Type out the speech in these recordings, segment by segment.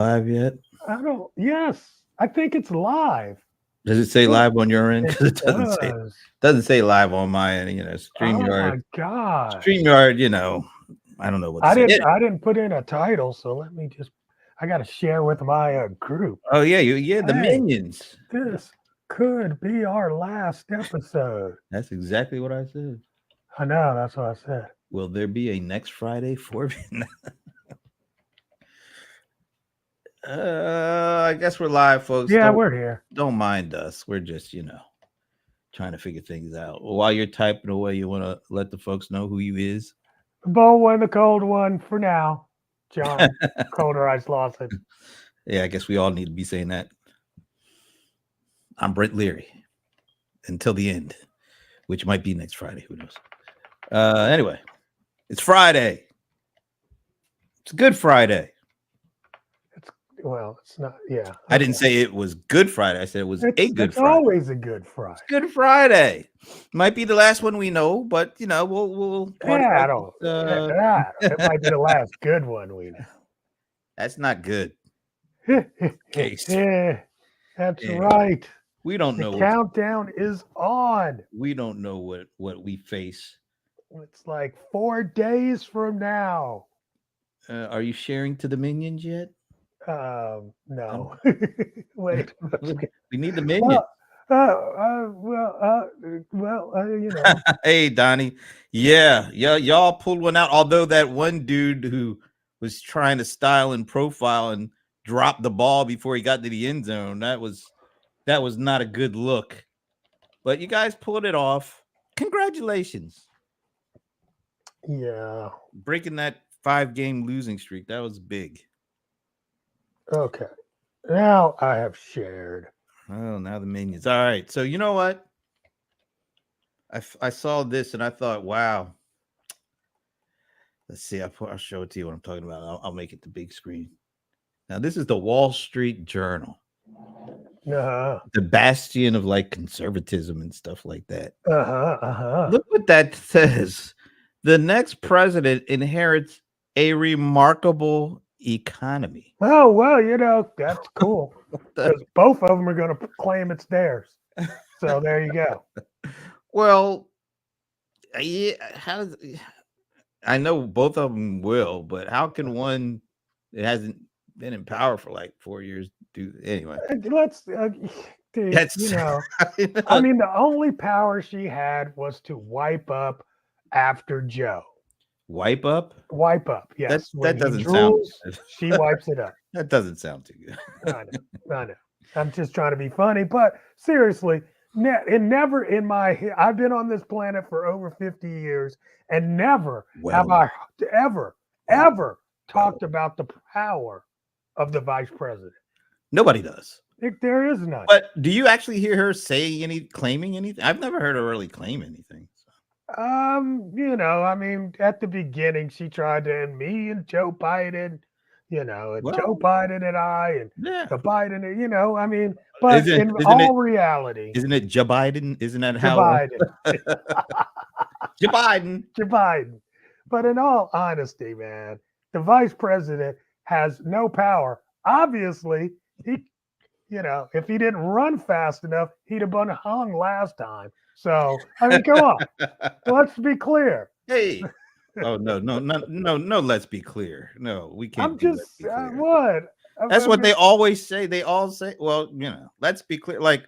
Live yet? I don't. Yes, I think it's live. Does it say It, live on your end? it Because it does. doesn't say live on my end. Oh StreamYard. my gosh. StreamYard. I don't know what to say. I didn't put in a title, so let me just. I got to share with my group. Oh yeah, yeah, the Hey, minions. this could be our last episode. That's exactly what I said. I know. That's what I said. Will there be a next Friday for? I guess we're live, folks. Yeah, Don't we're here. don't mind us. We're just trying to figure things out. While you're typing away, you want to let the folks know who you is. The bold one, the cold one for now. John Colder Ice Lawson. Yeah, I guess we all need to be saying that. I'm Brent Leary until the end, which might be next Friday. Who knows? Anyway, it's Friday. It's Good Friday. It's not. Yeah. Okay. I didn't say it was Good Friday. I said it was a good It's Friday. always a good Friday. It's Good Friday. Might be the last one we know, but we'll party. Yeah, I don't. It might be the last good one we know. That's not good. Case. Yeah, that's right. We don't know. The countdown is on. We don't know what we face. It's like 4 days from now. Are you sharing to the minions yet? No. Wait. We need the minions. Hey, Donnie. Yeah, y'all pulled one out. Although that one dude who was trying to style and profile and drop the ball before he got to the end zone, that was not a good look. But you guys pulled it off. Congratulations. Yeah. Breaking that 5-game losing streak. That was big. Okay. Now I have shared. Oh, now the minions. All right. So you know what? I saw this and I thought, wow. Let's see. I'll show it to you what I'm talking about. I'll make it the big screen. Now, this is the Wall Street Journal. The bastion of conservatism and stuff like that. Look what that says. The next president inherits a remarkable economy. Oh, well, that's cool. Because both of them are going to claim it's theirs. So there you go. Well, yeah, I know both of them will, but how can one that hasn't been in power for 4 years do anyway? Let's dude, I mean, the only power she had was to wipe up after Joe. Wipe up? Wipe up, yes. That doesn't sound good. She wipes it up. That doesn't sound too good. I know. I'm just trying to be funny, but seriously, never in I've been on this planet for over 50 years, and never have I ever talked about the power of the vice president. Nobody does. There is none. But do you actually hear her claiming anything? I've never heard her really claim anything. I mean, at the beginning, she tried to, and me and Joe Biden, Joe Biden and I, and the Biden, I mean, but in all reality, isn't it Joe Biden? Isn't that how? Joe Biden. Joe Biden. But in all honesty, man, the vice president has no power. Obviously, if he didn't run fast enough, he'd have been hung last time. So, I mean, come on. Let's be clear. Hey. Oh, no. Let's be clear. No, we can't. I'm just, what? That's what they always say. They all say, well, let's be clear. Like,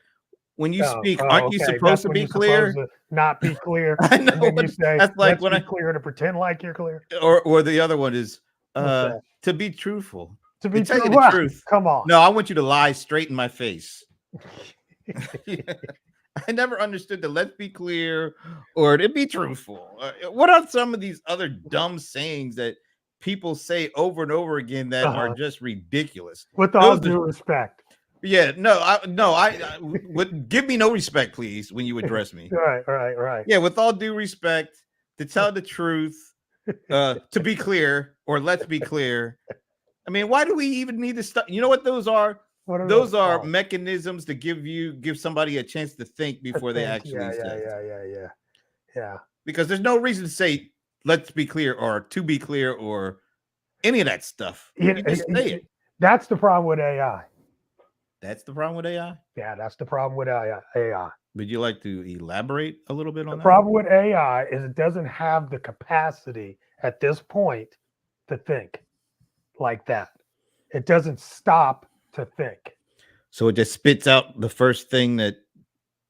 when you speak, aren't you supposed to be clear? Not be clear. I know. And then you say, that's like let's be clear to pretend like you're clear. Or the other one is to be truthful. To be tell you the truth. Come on. No, I want you to lie straight in my face. I never understood the let's be clear or to be truthful. What are some of these other dumb sayings that people say over and over again that are just ridiculous? With all due respect. Yeah, I would give me no respect, please, when you address me. Right. Yeah, with all due respect, to tell the truth, to be clear, or let's be clear. I mean, why do we even need to stop? You know what those are? Those are mechanisms to give somebody a chance to think before they actually say. Yeah. Because there's no reason to say let's be clear or to be clear or any of that stuff. You just say it. That's the problem with AI. That's the problem with AI? Yeah, that's the problem with AI. Would you like to elaborate a little bit The on that? problem with AI is it doesn't have the capacity at this point to think like that. It doesn't stop to think. So it just spits out the first thing that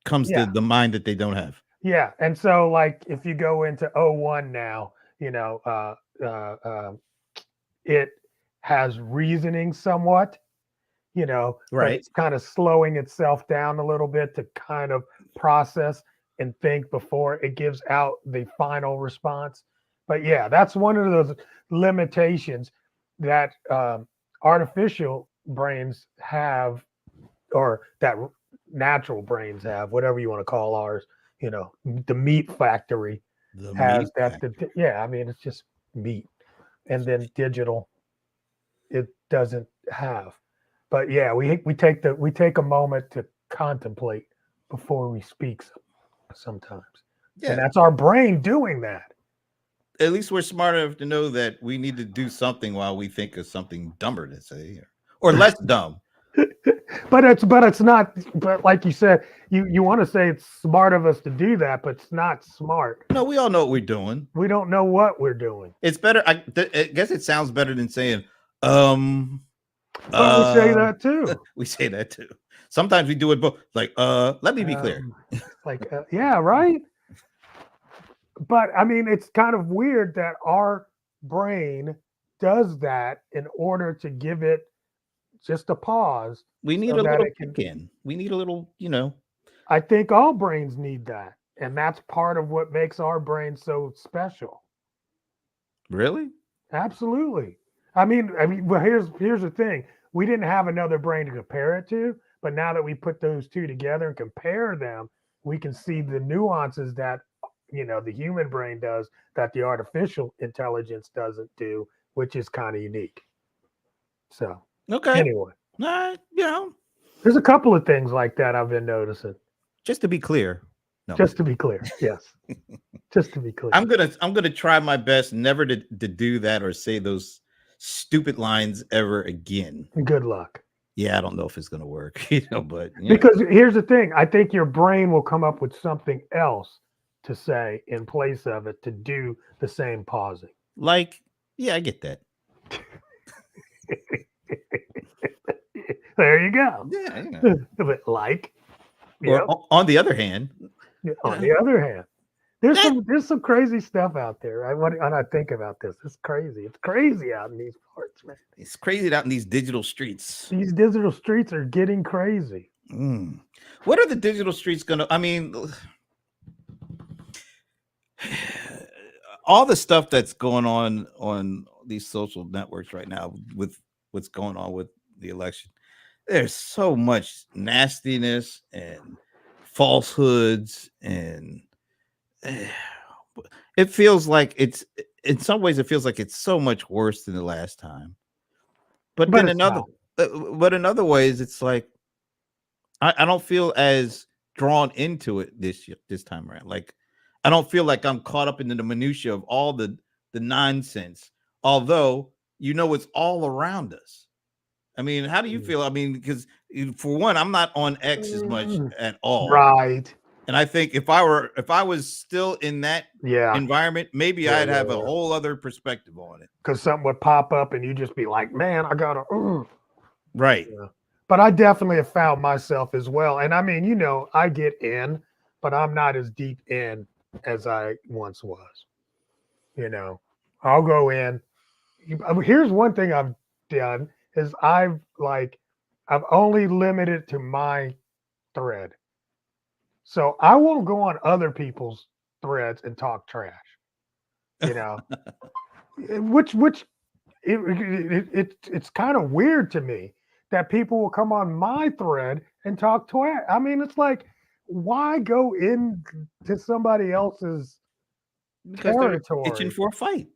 comes Yeah. to the mind that they don't have. Yeah. And so, like, if you go into O1 now, it has reasoning somewhat, but Right. it's kind of slowing itself down a little bit to kind of process and think before it gives out the final response. But yeah, that's one of those limitations that artificial brains have, or that natural brains have, whatever you want to call ours. The meat factory The has meat that. factory. Yeah, I mean, it's just meat, and then digital, it doesn't have. But yeah, we take a moment to contemplate before we speak sometimes, and Yeah. that's our brain doing that. At least we're smart enough to know that we need to do something while we think of something dumber to say or less dumb. but it's not. But like you said, you want to say it's smart of us to do that, but it's not smart. No, we all know what we're doing. We don't know what we're doing. It's better. I guess it sounds better than saying, But we say that too. We say that too. Sometimes we do it both. Like, let me be clear. Yeah, right. But I mean, it's kind of weird that our brain does that in order to give it just a pause. We need so a that little it can. kick in. We need a little, I think all brains need that, and that's part of what makes our brain so special. Really? Absolutely. Well, here's the thing. We didn't have another brain to compare it to, but now that we put those two together and compare them, we can see the nuances that the human brain does that the artificial intelligence doesn't do, which is kind of unique. So, Okay. anyway, there's a couple of things like that I've been noticing. Just to be clear. No. Just to be clear, yes. Just to be clear. I'm gonna try my best never to do that or say those stupid lines ever again. Good luck. Yeah, I don't know if it's gonna work, but because here's the thing. I think your brain will come up with something else to say in place of it to do the same pausing. Like, yeah, I get that. There you go. Yeah, But like, or on the other hand, there's some crazy stuff out there. When I think about this, it's crazy. It's crazy out in these parts, man. It's crazy out in these digital streets. These digital streets are getting crazy. What are the digital streets gonna? I mean, all the stuff that's going on these social networks right now with what's going on with the election. There's so much nastiness and falsehoods, and it feels like it's, in some ways, it feels like it's so much worse than the last time. But then in other ways, it's like I don't feel as drawn into it this time around. Like, I don't feel like I'm caught up into the minutia of all the nonsense, although it's all around us. I mean, how do you feel? I mean, because for one, I'm not on X as much at all. Right. And I think if I was still in that environment, maybe I'd have a whole other perspective on it. Because something would pop up and you just be like, man, I gotta right. Yeah. But I definitely have found myself as well. And I mean, I get in, but I'm not as deep in as I once was. I'll go in. Here's one thing I've done is I've only limited to my thread. So I won't go on other people's threads and talk trash. Which it's kind of weird to me that people will come on my thread and talk trash. I mean, it's like, why go into somebody else's territory? Itching for a fight.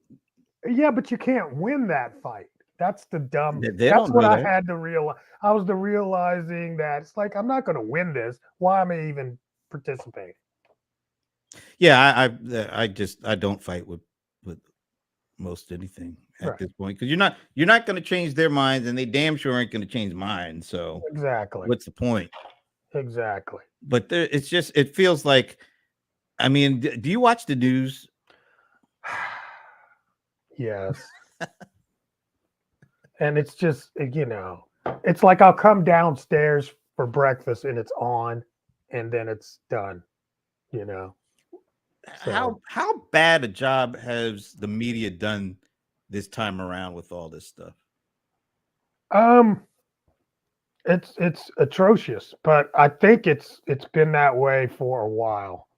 Yeah, but you can't win that fight. That's the dumb. That's what I had to realize. I was realizing that it's like, I'm not going to win this. Why am I even participating? Yeah, I don't fight with most anything. at this point, because you're not going to change their minds, and they damn sure ain't going to change mine. So Exactly. what's the point? Exactly. But it's just, it feels like, I mean, do you watch the news? Yes. And it's just, it's like I'll come downstairs for breakfast and it's on, and then it's done. So, How bad a job has the media done this time around with all this stuff? it's atrocious, but I think it's been that way for a while.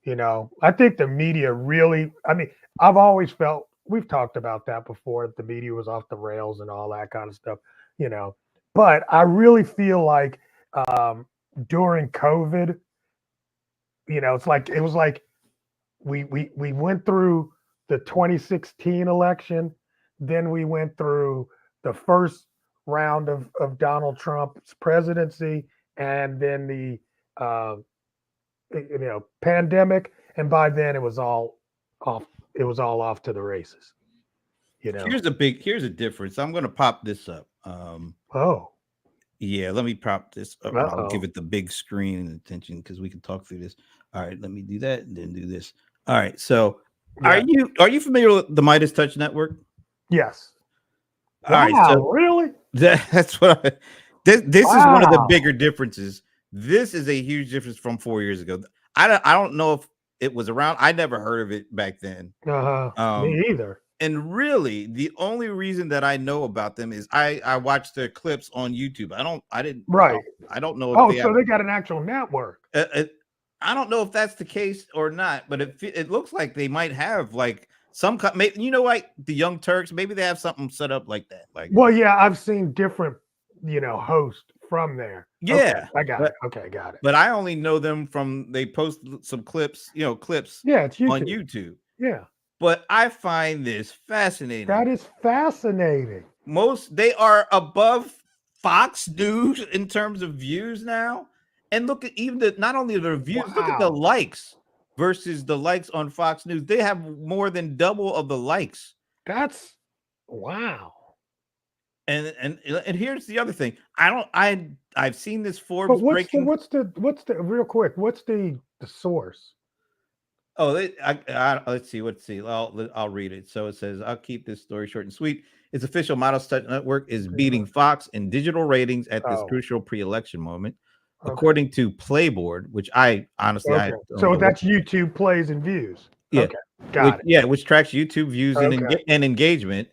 I think the media really, I mean, I've always felt, we've talked about that before, the media was off the rails and all that kind of stuff, but I really feel like during COVID, it was like we went through the 2016 election, then we went through the first round of Donald Trump's presidency, and then the pandemic, and by then it was all off. It was all off to the races. Here's a difference. I'm going to pop this up. Oh. Yeah, let me prop this up. I'll give it the big screen and attention because we can talk through this. All right, let me do that and then do this. All right, so are you familiar with the Midas Touch Network? Yes. All right, so really? That's what this is one of the bigger differences. This is a huge difference from 4 years ago. I don't know if it was around. I never heard of it back then. Me either. And really, the only reason that I know about them is I watched their clips on YouTube. I don't know. Oh, so they got an actual network. I don't know if that's the case or not, but it looks like they might have like some, maybe, like the Young Turks. Maybe they have something set up like that. Like, well, yeah, I've seen different, hosts from there. Yeah, okay, I got it. Okay, got it. But I only know them from, they post some clips, clips. Yeah, it's YouTube. On YouTube. Yeah. But I find this fascinating. That is fascinating. They are above Fox News in terms of views now. And look at even not only the views, look at the likes versus the likes on Fox News. They have more than double of the likes. That's wow. And here's the other thing. I've seen this Forbes breaking. What's the real quick? What's the source? Oh, let's see. I'll read it. So it says, I'll keep this story short and sweet. Its official Midas Touch Network is beating Fox in digital ratings at this crucial pre-election moment, according to Playboard, which I honestly, so that's YouTube plays and views. Yeah, okay, got it. Yeah, which tracks YouTube views and engagement.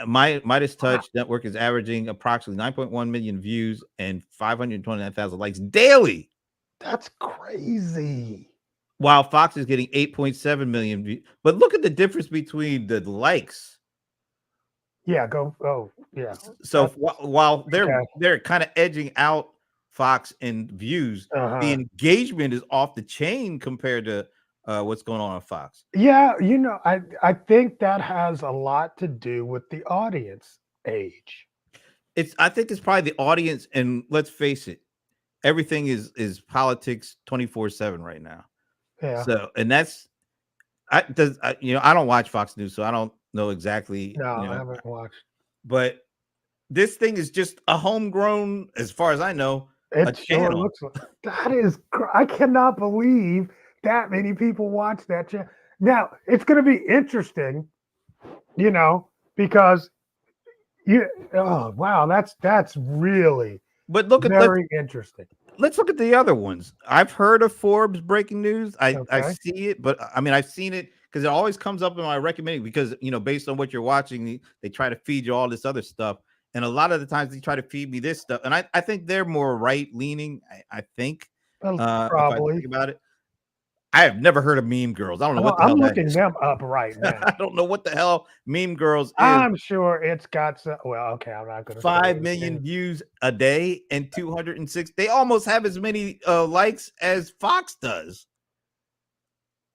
Midas Touch Network is averaging approximately 9.1 million views and 529,000 likes daily. That's crazy. While Fox is getting 8.7 million views. But look at the difference between the likes. Yeah, yeah. So while they're kind of edging out Fox in views, the engagement is off the chain compared to what's going on Fox. Yeah, I think that has a lot to do with the audience age. I think it's probably the audience, and let's face it, everything is politics 24/7 right now. Yeah. So, and I don't watch Fox News, so I don't know exactly. No, I haven't watched. But this thing is just a homegrown, as far as I know, it sure looks like that is. I cannot believe that many people watch that channel. Now it's going to be interesting, because oh wow, that's really. But look at very interesting. Let's look at the other ones. I've heard of Forbes breaking news. I see it, but I mean, I've seen it because it always comes up in my recommending because, based on what you're watching, they try to feed you all this other stuff. And a lot of the times they try to feed me this stuff. And I think they're more right leaning. I think probably if I think about it. I have never heard of Meme Girls. I don't know what the hell I'm looking them up right now. I don't know what the hell Meme Girls is. I'm sure it's got some. Well, okay, I'm not going to. 5 million views a day and 206. They almost have as many likes as Fox does.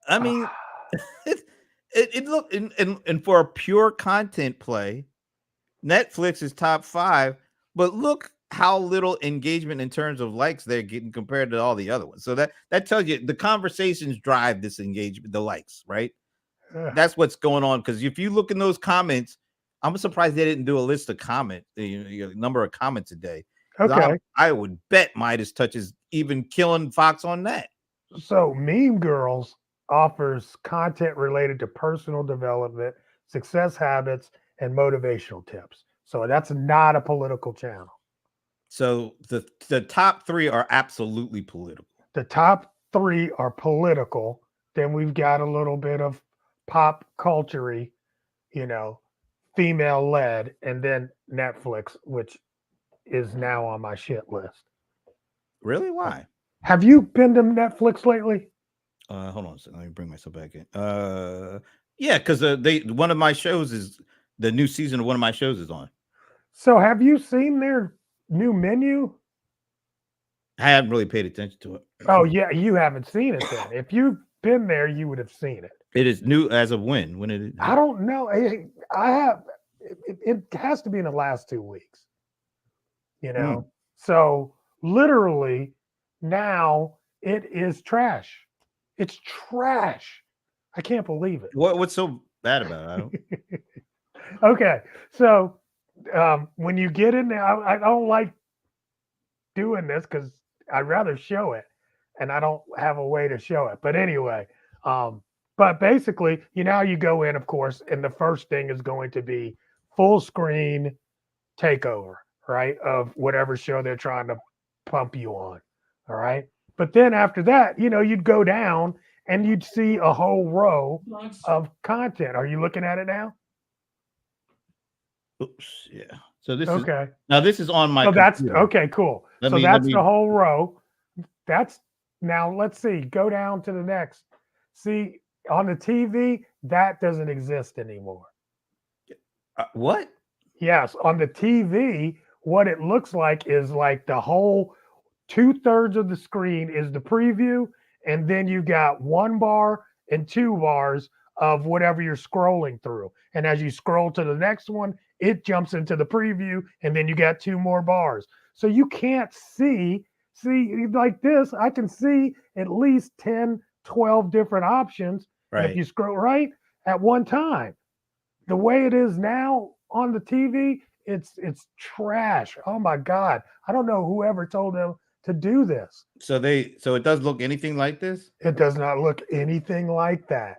I mean, it look and for a pure content play, Netflix is top 5. But look how little engagement in terms of likes they're getting compared to all the other ones. So that tells you the conversations drive this engagement, the likes, right? That's what's going on. Because if you look in those comments, I'm surprised they didn't do a list of number of comments a day. Okay. I would bet Midas Touch is even killing Fox on that. So Meme Girls offers content related to personal development, success habits, and motivational tips. So that's not a political channel. So the top 3 are absolutely political. The top 3 are political. Then we've got a little bit of pop culture-y, female led, and then Netflix, which is now on my shit list. Really? Why? Have you been to Netflix lately? Hold on a second. Let me bring myself back in. Yeah, because one of my shows is the new season of one of my shows is on. So have you seen their new menu? I haven't really paid attention to it. Oh yeah, you haven't seen it then. If you've been there, you would have seen it. It is new as of when? When it? I don't know. I have. It has to be in the last 2 weeks. So literally now it is trash. It's trash. I can't believe it. What's so bad about it? Okay, so when you get in there, I don't like doing this because I'd rather show it, and I don't have a way to show it. But anyway, but basically, you go in, of course, and the first thing is going to be full screen takeover, right, of whatever show they're trying to pump you on. All right. But then after that, you'd go down and you'd see a whole row of content. Are you looking at it now? Oops. Yeah. So this okay. This is on my. So that's okay. Cool. That's the whole row. That's now. Let's see. Go down to the next. See, on the TV, that doesn't exist anymore. What? Yes, on the TV, what it looks like is like the whole 2/3 of the screen is the preview, and then you got 1 bar and 2 bars of whatever you're scrolling through. And as you scroll to the next one, it jumps into the preview, and then you got 2 more bars. So you can't see like this. I can see at least 10, 12 different options if you scroll right at one time. The way it is now on the TV, it's trash. Oh my God. I don't know whoever told them to do this. So it does look anything like this? It does not look anything like that.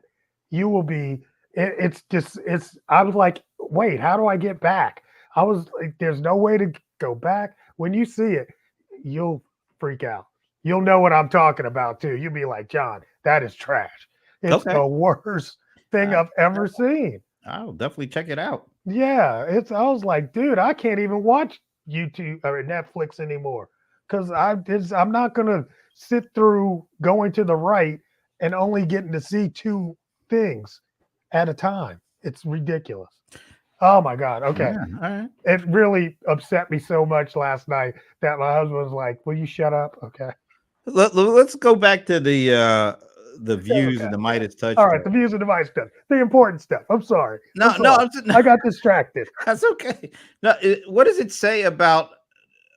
You will be, I was like, wait, how do I get back? I was like, there's no way to go back. When you see it, you'll freak out. You'll know what I'm talking about too. You'll be like, John, that is trash. It's the worst thing I've ever seen. I'll definitely check it out. Yeah, I was like, dude, I can't even watch YouTube or Netflix anymore because I'm not gonna sit through going to the right and only getting to see 2 things at a time. It's ridiculous. Oh my God. Okay. Yeah, all right. It really upset me so much last night that my husband was like, will you shut up? Okay. Let's go back to the views and the Midas Touch. All right, the views and the Midas Touch, the important stuff. I'm sorry. No, I got distracted. That's okay. No, what does it say about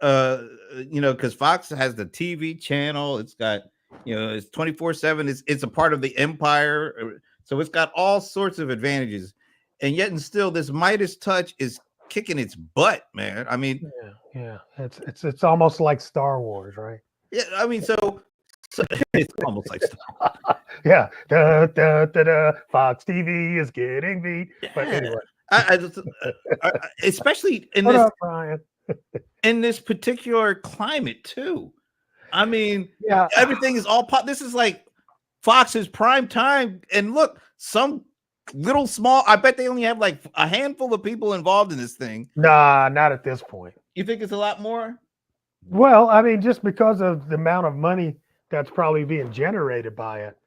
because Fox has the TV channel, it's got it's 24/7. It's a part of the empire, so it's got all sorts of advantages, and yet and still this Midas Touch is kicking its butt, man. I mean, yeah, it's almost like Star Wars, right? Yeah, I mean, so it's almost like Star Wars. Yeah, da. Fox TV is getting beat. But anyway, especially in what this up, Brian? in this particular climate too. I mean, yeah, everything is all pop. This is like Fox's prime time, and look, some little small. I bet they only have like a handful of people involved in this thing. Nah, not at this point. You think it's a lot more? Well, I mean, just because of the amount of money that's probably being generated by it.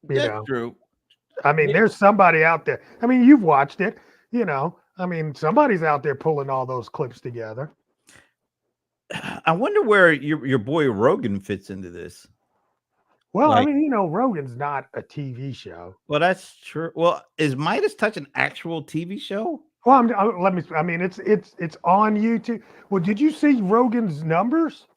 That's true. I mean, there's somebody out there. I mean, you've watched it, I mean, somebody's out there pulling all those clips together. I wonder where your boy Rogan fits into this. Well, I mean, Rogan's not a TV show. Well, that's true. Well, is Midas Touch an actual TV show? Well, it's on YouTube. Well, did you see Rogan's numbers?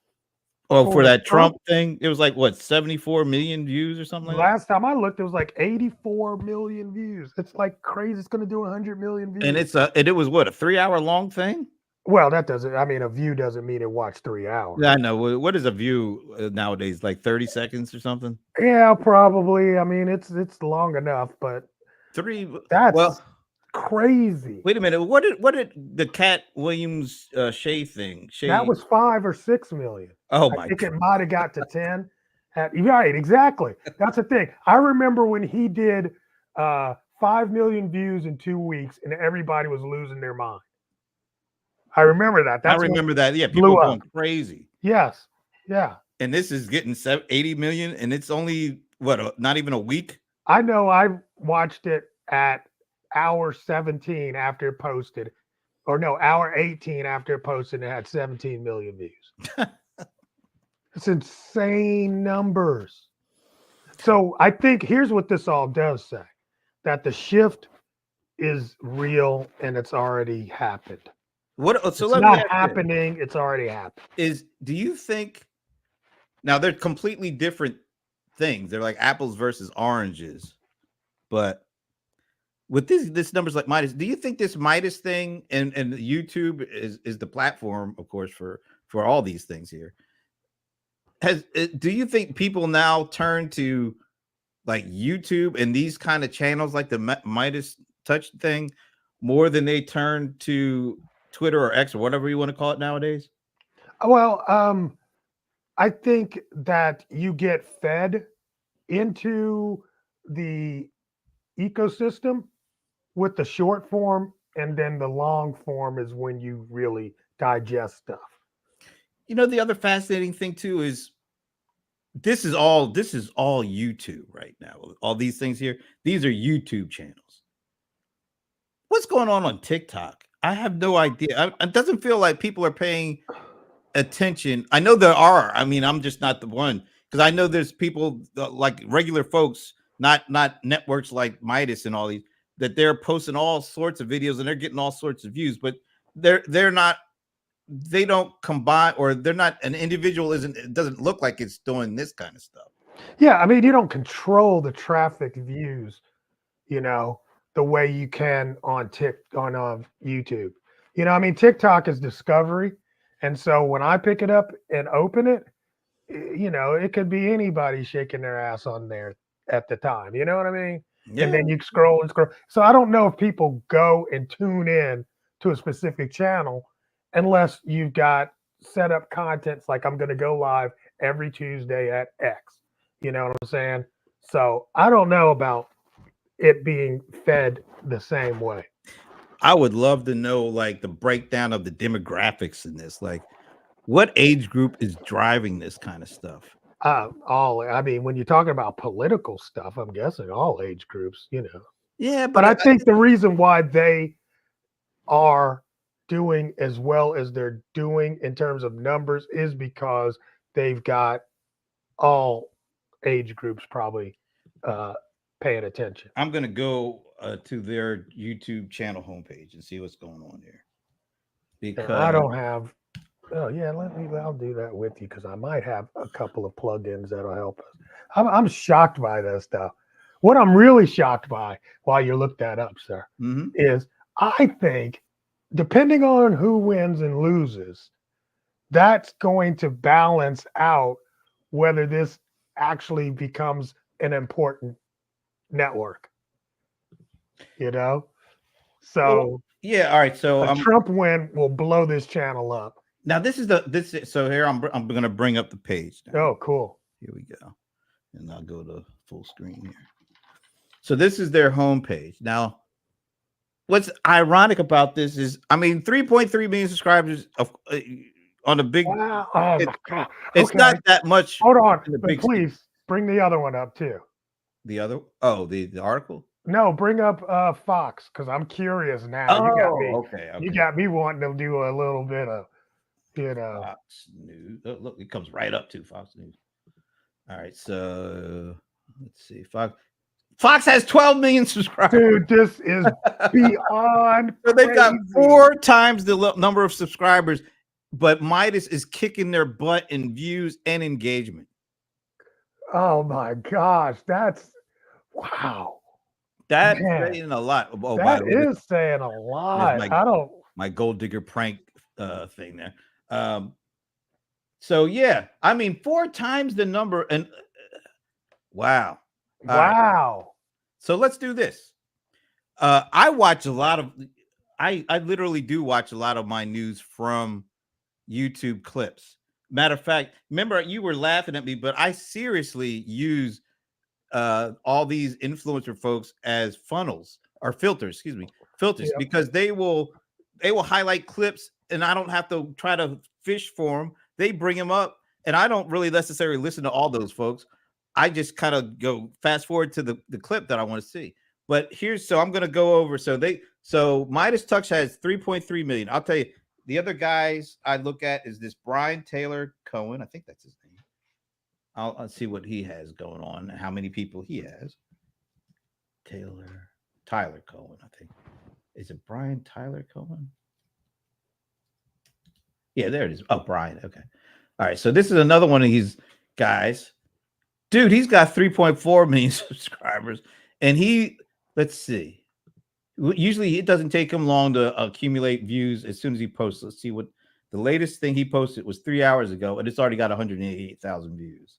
Oh, for that Trump thing, it was like what 74 million views or something like that. Last time I looked, it was like 84 million views. It's like crazy. It's going to do 100 million views. And it was what, a 3-hour long thing? Well, that doesn't. I mean, a view doesn't mean it watched 3 hours. Yeah, I know. What is a view nowadays? Like 30 seconds or something? Yeah, probably. I mean, it's long enough, but that's crazy. Wait a minute. What did the Cat Williams Shay thing? That was 5 or 6 million. Oh I my think God. it might have got to 10. Right, exactly. That's the thing. I remember when he did 5 million views in 2 weeks, and everybody was losing their mind. I remember that. I remember that. Yeah, people going crazy. Yes. Yeah. And this is getting 80 million, and it's only not even a week. I know. I watched it at hour 17 after it posted, or no, hour 18 after it posted, and it had 17 million views. It's insane numbers. So I think here's what this all does say: that the shift is real and it's already happened. It's not happening. It's already happened. Do you think now they're completely different things? They're like apples versus oranges, but with this numbers like Midas, do you think this Midas thing and YouTube is the platform, of course, for all these things here? Do you think people now turn to like YouTube and these kind of channels like the Midas Touch thing more than they turn to Twitter or X or whatever you want to call it nowadays? Well, I think that you get fed into the ecosystem with the short form, and then the long form is when you really digest stuff. You know, the other fascinating thing too is this is all YouTube right now. All these things here, these are YouTube channels. What's going on TikTok? I have no idea. It doesn't feel like people are paying attention. I know there are. I mean, I'm just not the one, because I know there's people like regular folks, not networks like Midas and all these, that they're posting all sorts of videos and they're getting all sorts of views, but they're not. They don't combine, or they're not, an individual it doesn't look like it's doing this kind of stuff. Yeah, I mean, you don't control the traffic views, the way you can on YouTube. I mean, TikTok is discovery. And so when I pick it up and open it, it could be anybody shaking their ass on there at the time. You know what I mean? Yeah. And then you scroll and scroll. So I don't know if people go and tune in to a specific channel unless you've got set up contents like I'm going to go live every Tuesday at X. You know what I'm saying? So I don't know about it being fed the same way. I would love to know like the breakdown of the demographics in this. Like, what age group is driving this kind of stuff? I mean, when you're talking about political stuff, I'm guessing all age groups, Yeah, but I think the reason why they are doing as well as they're doing in terms of numbers is because they've got all age groups probably paying attention. I'm gonna go to their YouTube channel homepage and see what's going on there, because I don't have. Oh yeah, I'll do that with you, because I might have a couple of plugins that'll help us. I'm shocked by this stuff. What I'm really shocked by, while you look that up, sir, is I think, depending on who wins and loses, that's going to balance out whether this actually becomes an important network. So well, yeah, all right. So a Trump win will blow this channel up. Now so here I'm going to bring up the page now. Oh, cool. Here we go, and I'll go to full screen here. So this is their homepage. Now, what's ironic about this is, I mean, 3.3 million subscribers on a big. Wow. Oh my God. It's not that much. Hold on, but please bring the other one up too. The other? Oh, the article. No, bring up Fox, because I'm curious now. Oh, you got me. Okay. You got me wanting to do a little bit of, Fox News. Oh, look, it comes right up to Fox News. All right, so let's see. Fox has 12 million subscribers. Dude, this is beyond. So they've got 4 times the number of subscribers, but Midas is kicking their butt in views and engagement. Oh my gosh, that's wow. That's Man, saying a lot. Oh, by that the way, is saying a there's lot. I don't. my gold digger prank thing there. So yeah, I mean 4 times the number, and wow. All right. Wow. So let's do this. I watch a lot of I literally do watch a lot of my news from YouTube clips. Matter of fact, remember you were laughing at me, but I seriously use all these influencer folks as funnels or filters, excuse me, filters, Yep. because they will highlight clips and I don't have to try to fish for them. They bring them up and I don't really necessarily listen to all those folks. I just kind of go fast forward to the clip that I want to see. But so I'm going to go over. So Midas Touch has 3.3 million. I'll tell you, the other guys I look at is this Brian Taylor Cohen. I think that's his name. I'll see what he has going on, how many people he has. Tyler Cohen, I think. Is it Brian Tyler Cohen? Yeah, there it is. Oh, Brian. Okay. All right. So this is another one of these guys. Dude, he's got 3.4 million subscribers. And let's see. Usually it doesn't take him long to accumulate views as soon as he posts. Let's see what the latest thing he posted was 3 hours ago, and it's already got 188,000 views.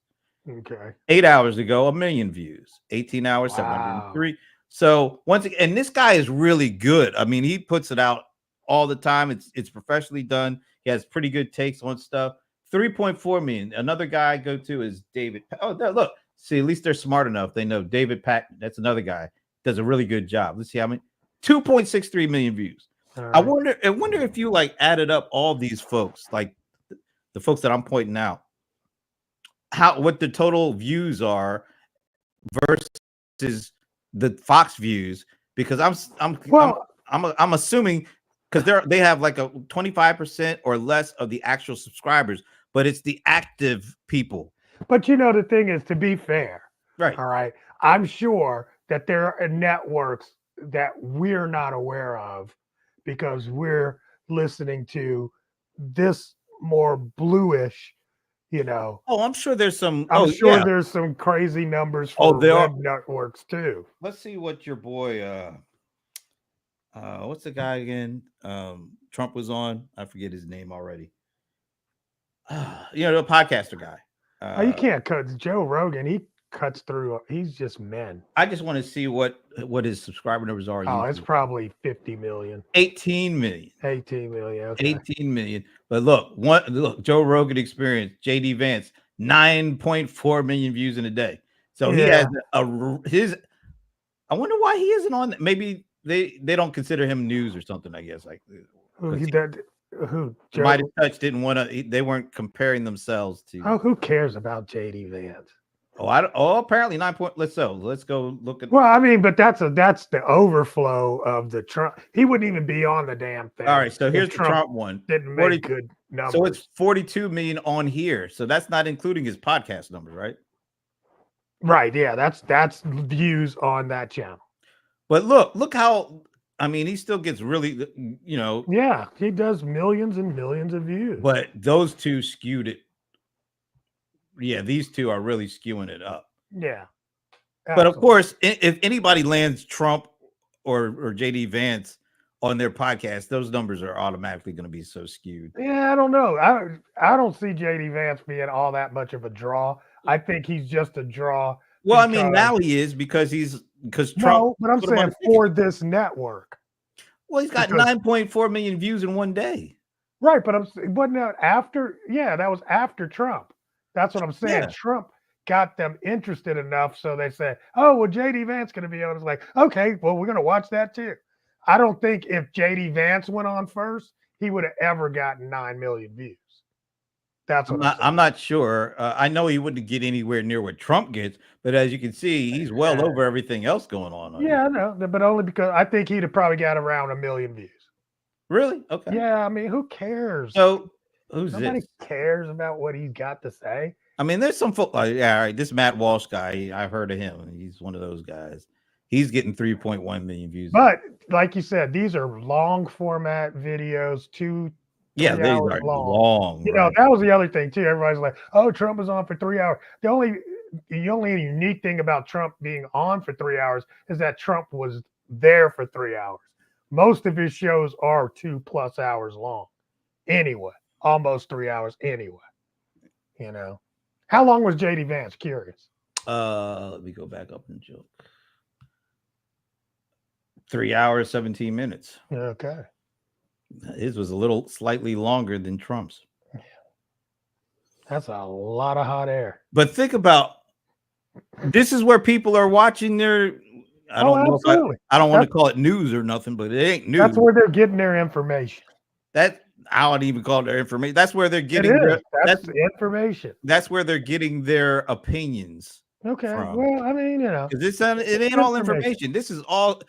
Okay. 8 hours ago, 1 million views. 18 hours, Wow. 703. So once again, and this guy is really good. I mean, he puts it out all the time. It's professionally done. He has pretty good takes on stuff. 3.4 million. Another guy I go to is David. Oh, look. See, at least they're smart enough. They know David Patton. That's another guy. Does a really good job. Let's see how many. 2.63 million views. Right. I wonder if you like added up all these folks, like the folks that I'm pointing out, what the total views are versus the Fox views, because I'm assuming because they have like a 25% or less of the actual subscribers, but it's the active people. But you know, the thing is, to be fair, right? All right, I'm sure that there are networks that we're not aware of because we're listening to this more bluish, you know. Oh, I'm sure there's some. I'm sure there's some crazy numbers for web networks too. Let's see what your boy, what's the guy again? Trump was on. I forget his name already. The podcaster guy. You can't cut Joe Rogan. He cuts through. He's just men. I just want to see what his subscriber numbers are. Oh, it's probably 50 million. 18 million. 18 million. Okay. 18 million. But look, Joe Rogan Experience, JD Vance, 9.4 million views in a day. So he has his. I wonder why he isn't on. Maybe they don't consider him news or something. I guess like who Midas Touch didn't want to. They weren't comparing themselves to. Oh, who cares about JD Vance? Apparently 9 point. Let's go look at. Well, I mean, but that's the overflow of the Trump. He wouldn't even be on the damn thing. All right, so here's the Trump one. Didn't make good numbers. So it's 42 million on here. So that's not including his podcast numbers, right? Right. Yeah, that's views on that channel. But look how. I mean, he still gets really, Yeah, he does millions and millions of views. But those two skewed it. Yeah, these two are really skewing it up. Yeah. Absolutely. But of course, if anybody lands Trump or JD Vance on their podcast, those numbers are automatically going to be so skewed. Yeah, I don't know. I don't see JD Vance being all that much of a draw. I think he's just a draw. Well, I mean, now he is because Trump. No, but I'm saying for this network. Well, he's got 9.4 million views in one day. Right, but wasn't that after? Yeah, that was after Trump. That's what I'm saying. Yeah. Trump got them interested enough, so they said, "Oh, well, JD Vance going to be on." It's like, okay, well, we're going to watch that too. I don't think if JD Vance went on first, he would have ever gotten 9 million views. That's what I'm not sure. I know he wouldn't get anywhere near what Trump gets, but as you can see, he's well over everything else going on. Yeah, I know, but only because I think he'd have probably got around 1 million views. Really? Okay. Yeah, I mean, who cares? So nobody cares about what he's got to say. I mean, there's some folk. All right, this Matt Walsh guy, I've heard of him. He's one of those guys. He's getting 3.1 million views. But like you said, these are long format videos, 2 Yeah, 3 these hours are long. long. You know, that was the other thing too. Everybody's like, "Oh, Trump was on for 3 hours." The only unique thing about Trump being on for 3 hours is that Trump was there for 3 hours. Most of his shows are 2+ hours long. Anyway, almost 3 hours anyway. You know. How long was JD Vance? Curious. Let me go back up and joke. 3 hours, 17 minutes. Okay. His was a little slightly longer than Trump's. That's a lot of hot air. But think about this is where people are watching their I don't know absolutely. if I don't want to call it news or nothing, but it ain't news. That's where they're getting their information. That I don't even call it their information. That's where they're getting that's information. That's where they're getting their opinions. Okay. From. Well, I mean, you know, because it ain't all information. This is all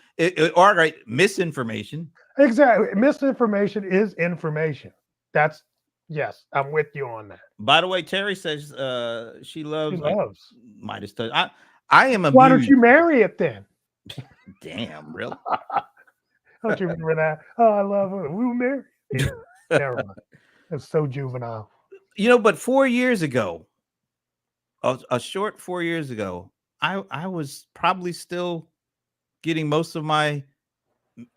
all right. Misinformation. Exactly. Misinformation is information. That's yes, I'm with you on that. By the way, Terry says she loves. Midas touch. I am amused. Why don't you marry it then? Damn, really? Don't you remember that? Oh, I love it. We were married. Yeah, never mind. It's so juvenile. You know, but 4 years ago, a short 4 years ago, I was probably still getting most of my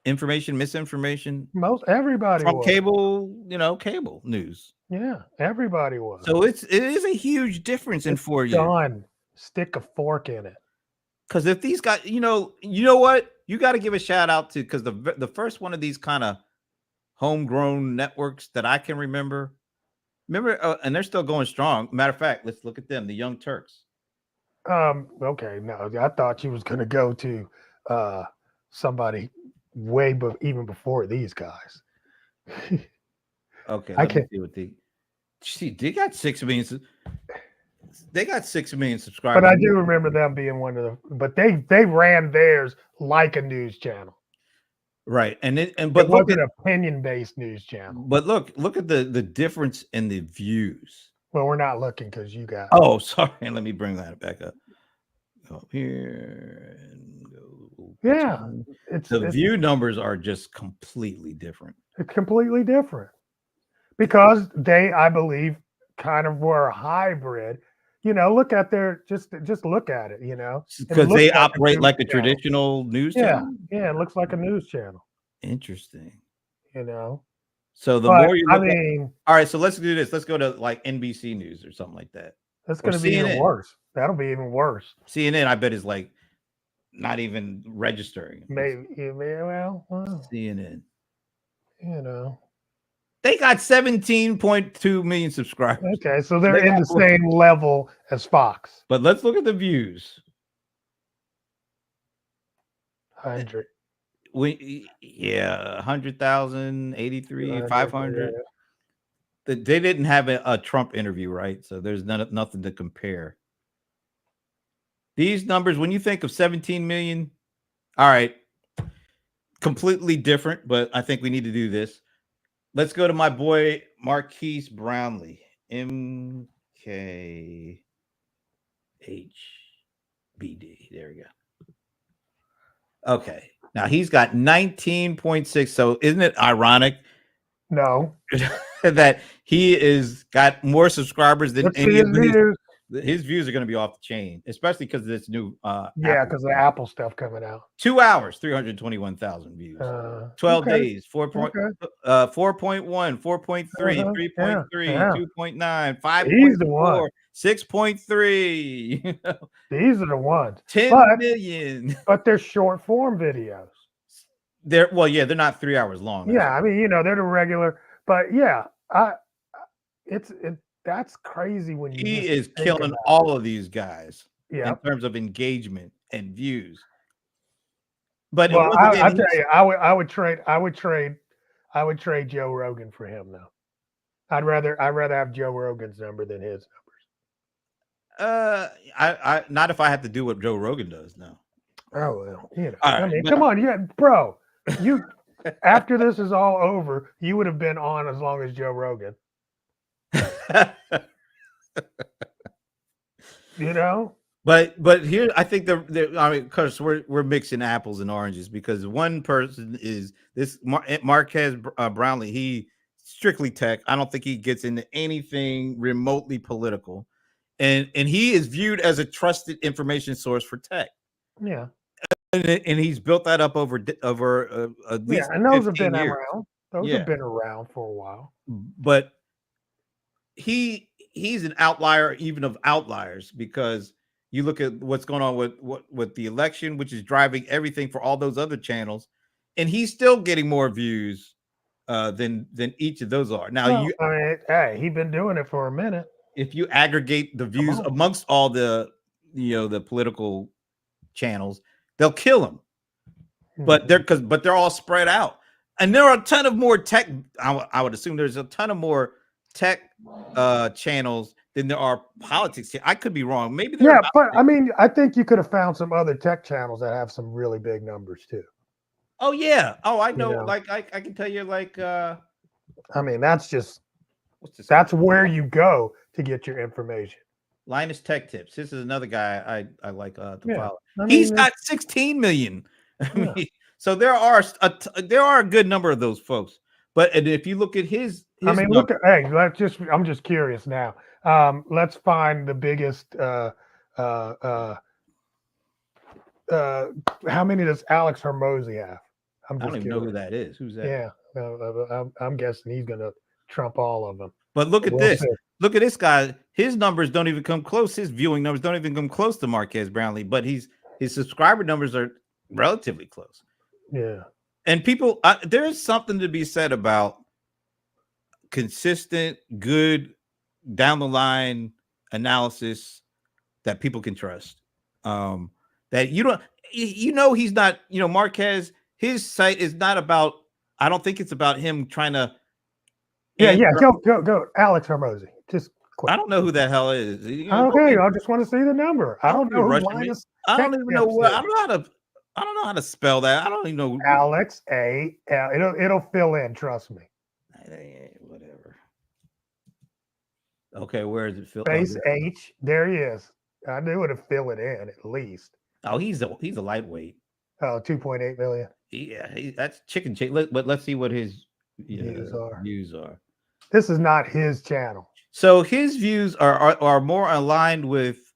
misinformation. Most everybody from was. cable news. Yeah, everybody was. So it is a huge difference in 4 years. Stick a fork in it. Because if these guys, you know what, you got to give a shout out to because the first one of these kind of homegrown networks that I can remember, and they're still going strong. Matter of fact, let's look at them, the Young Turks. Okay, no, I thought you was gonna go to somebody even before these guys. Okay, let me see what they got 6 million. They got 6 million subscribers. But I do remember them being one of the. But they ran theirs like a news channel, right? But it wasn't an opinion-based news channel. But look at the difference in the views. Well, we're not looking because you got. Oh, sorry. Let me bring that back up. Go up here and go. Yeah, the view numbers are just completely different. Completely different because they, I believe, kind of were a hybrid. You know, look at their just look at it. You know, because they operate like a traditional news channel. Yeah, it looks like a news channel. Interesting. You know. So the more you look all right, so let's do this. Let's go to like NBC News or something like that. That's going to be even worse. That'll be even worse. CNN, I bet, is like not even registering. Maybe, well, CNN. You know. They got 17.2 million subscribers. Okay, so they're in the same level as Fox. But let's look at the views. 100. 100,000, 83, 500. They didn't have a Trump interview, right? So there's nothing to compare. These numbers, when you think of 17 million, all right, completely different, but I think we need to do this. Let's go to my boy Marquise Brownlee, MKHBD. There we go. Okay. Now he's got 19.6. So isn't it ironic? No. that he is got more subscribers than any of his views are going to be off the chain, especially because of this new because the Apple stuff coming out. 2 hours, 321,000 views. 12 days, 4.1, 4.3, 3.3, 2.9, 5.4, 6.3. These are the ones. 10 million. But they're short form videos. They're not 3 hours long. Yeah, I mean, they're the regular, but yeah, that's crazy when he is killing all of these guys in terms of engagement and views. But I tell you, I would trade Joe Rogan for him though. I'd rather have Joe Rogan's number than his numbers. I not if I have to do what Joe Rogan does now. Oh well, I mean, come on, bro. You after this is all over, you would have been on as long as Joe Rogan. But here I think because we're mixing apples and oranges because one person is this Marquez Brownlee. He strictly tech. I don't think he gets into anything remotely political, and he is viewed as a trusted information source for tech. Yeah, and he's built that up over at least and those have 15 been years. around. Those have been around for a while. But he's an outlier, even of outliers, because you look at what's going on with the election, which is driving everything for all those other channels, and he's still getting more views than each of those are. Now, hey, he's been doing it for a minute. If you aggregate the views amongst all the the political channels, they'll kill him. But they're all spread out, and there are a ton of more tech. I would assume there's a ton of more tech channels than there are politics. I could be wrong. Maybe but I mean, I think you could have found some other tech channels that have some really big numbers too. Oh yeah. Oh, I know. Like I can tell you, like I mean, that's where you go to get your information. Linus Tech Tips. This is another guy I like to follow. He's got 16 million. I mean, so there are a good number of those folks. But if you look at his I mean, I'm just curious now. Let's find the biggest. How many does Alex Hormozy have? I don't even know who that is. Who's that? Yeah, I'm guessing he's going to trump all of them. But look at this. Look at this guy. His numbers don't even come close. His viewing numbers don't even come close to Marquez Brownlee. But his subscriber numbers are relatively close. Yeah. And people, there is something to be said about consistent, good, down the line analysis that people can trust. That he's not, Marquez, his site is not about, I don't think it's about him trying to. Go, Alex Hormozy. Just quick. I don't know who the hell is. Okay, I just want to see the number. I don't know who Linus. I don't even know what. I don't know how to spell that. I don't even know. Alex A. It'll fill in. Trust me. Whatever. Okay, where is it? Space H. There he is. I knew it'd fill it in at least. Oh, he's a lightweight. Oh, 2.8 million. Yeah, that's chicken shake. But let's see what his views are. This is not his channel. So his views are more aligned with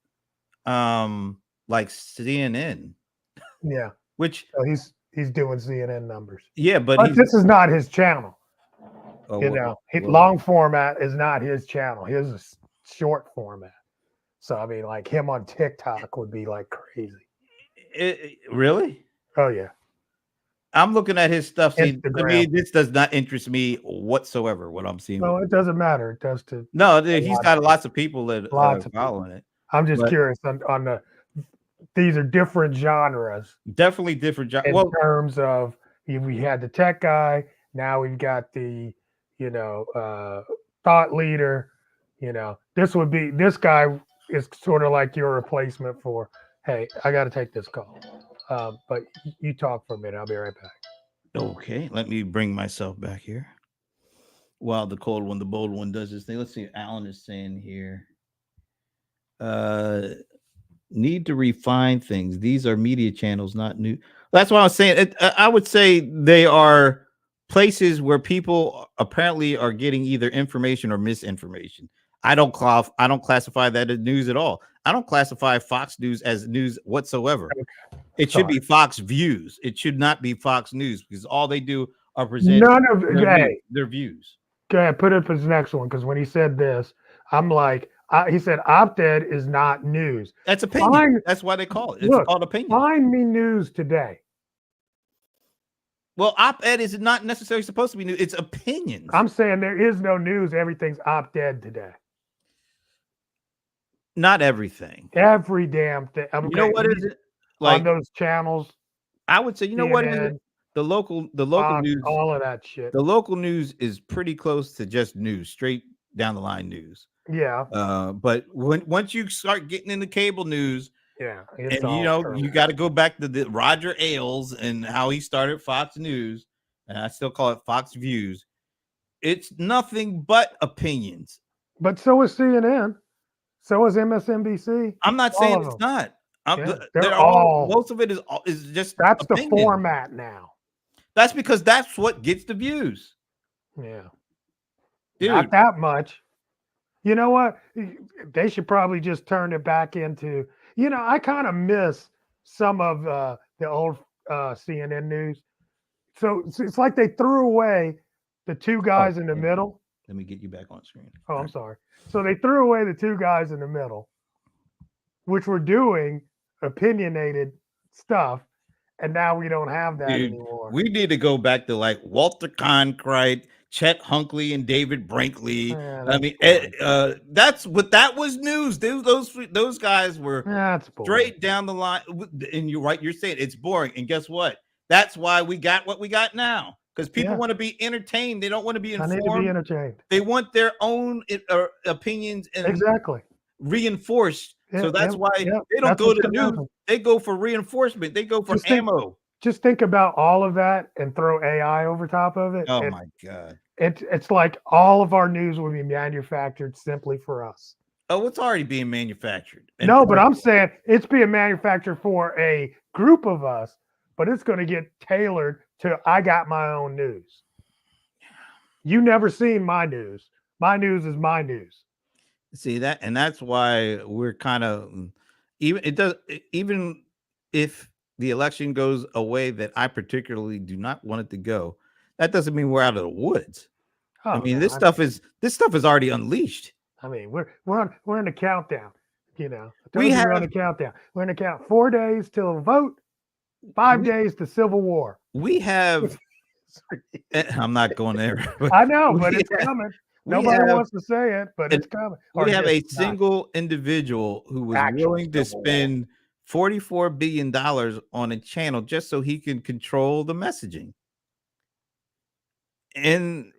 like CNN. Yeah. Which he's doing CNN numbers. Yeah, but this is not his channel. Long format is not his channel. His is short format. So I mean, like him on TikTok would be like crazy. Really? Oh yeah. I'm looking at his stuff. See, I mean, this does not interest me whatsoever. What I'm seeing. No, it doesn't matter. It does to. No, he's got lots of people that are following it. I'm just curious on the. These are different genres. Definitely different genres. In terms of, we had the tech guy. Now we've got the, thought leader. This guy is sort of like your replacement for, hey, I got to take this call. But you talk for a minute. I'll be right back. Okay, let me bring myself back here. While the bold one does this thing. Let's see what Alan is saying here. Need to refine things. These are media channels, not new. That's what I was saying. I would say they are places where people apparently are getting either information or misinformation. I don't classify that as news at all. I don't classify Fox News as news whatsoever. It should be Fox Views. It should not be Fox News, because all they do are present their views. Go ahead, put up his next one, because when he said this, I'm like, he said op-ed is not news. That's opinion. That's why they call it. It's called opinion. Find me news today. Well, op-ed is not necessarily supposed to be news. It's opinions. I'm saying there is no news. Everything's op-ed today. Not everything. Every damn thing. Okay. You know what is it? Like on those channels. I would say, CNN, what is it? The local Fox, news. All of that shit. The local news is pretty close to just news, straight down the line news. Yeah. But once you start getting into cable news, and you got to go back to the Roger Ailes and how he started Fox News, and I still call it Fox Views. It's nothing but opinions. But so is CNN. So is MSNBC. I'm not saying it's not. Most of it is just. That's opinion. The format now. That's because that's what gets the views. Yeah. Not that much. You know what? They should probably just turn it back into, I kind of miss some of the old CNN news. So it's like they threw away the two guys in the middle. Let me get you back on screen. Oh, I'm sorry. So they threw away the two guys in the middle, which were doing opinionated stuff. And now we don't have that anymore. We need to go back to like Walter Cronkite, Chet Huntley, and David Brinkley. Yeah, I mean, that was news. Those guys were straight down the line. And you're right. You're saying it's boring. And guess what? That's why we got what we got now. Because people want to be entertained. They don't want to be informed. I need to be entertained. They want their own opinions and reinforced. So that's why they don't go to the news. They go for reinforcement. They go for ammo. Just think about all of that and throw AI over top of it. Oh my God. It's like all of our news will be manufactured simply for us. Oh, it's already being manufactured. No, but I'm saying it's being manufactured for a group of us, but it's going to get tailored to I got my own news. You never seen my news. My news is my news. See that, and that's why we're kind of even if the election goes a way that I particularly do not want it to go, that doesn't mean we're out of the woods. I mean, this stuff is already unleashed. I mean, we're in the countdown. We're on the countdown. We're in the count. 4 days till vote. 5 days to civil war. We have. I'm not going there. I know, but it's coming. Nobody wants to say it, but it's coming. We have a single individual who was willing to spend $44 billion on a channel just so he can control the messaging. And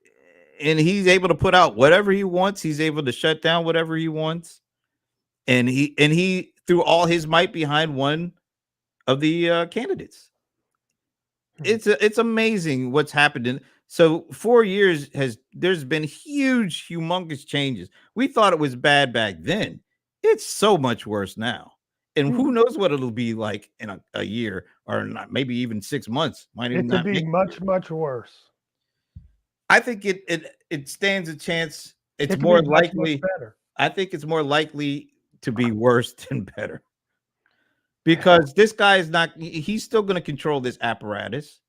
he's able to put out whatever he wants. He's able to shut down whatever he wants. And he threw all his might behind one of the candidates. It's amazing what's happened. So 4 years there's been huge, humongous changes. We thought it was bad back then. It's so much worse now. And who knows what it'll be like in a year or not, maybe even 6 months. It could be much, much worse. I think it stands a chance. It's more likely. I think it's more likely to be worse than better. Because this guy he's still going to control this apparatus.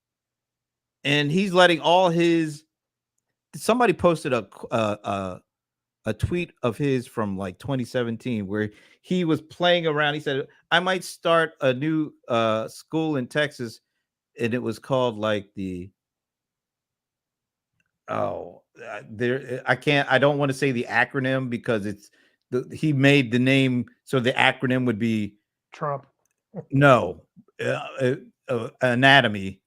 And he's letting all somebody posted a tweet of his from like 2017 where he was playing around. He said, I might start a new school in Texas. And it was called like I don't want to say the acronym because he made the name. So the acronym would be Trump. No, anatomy.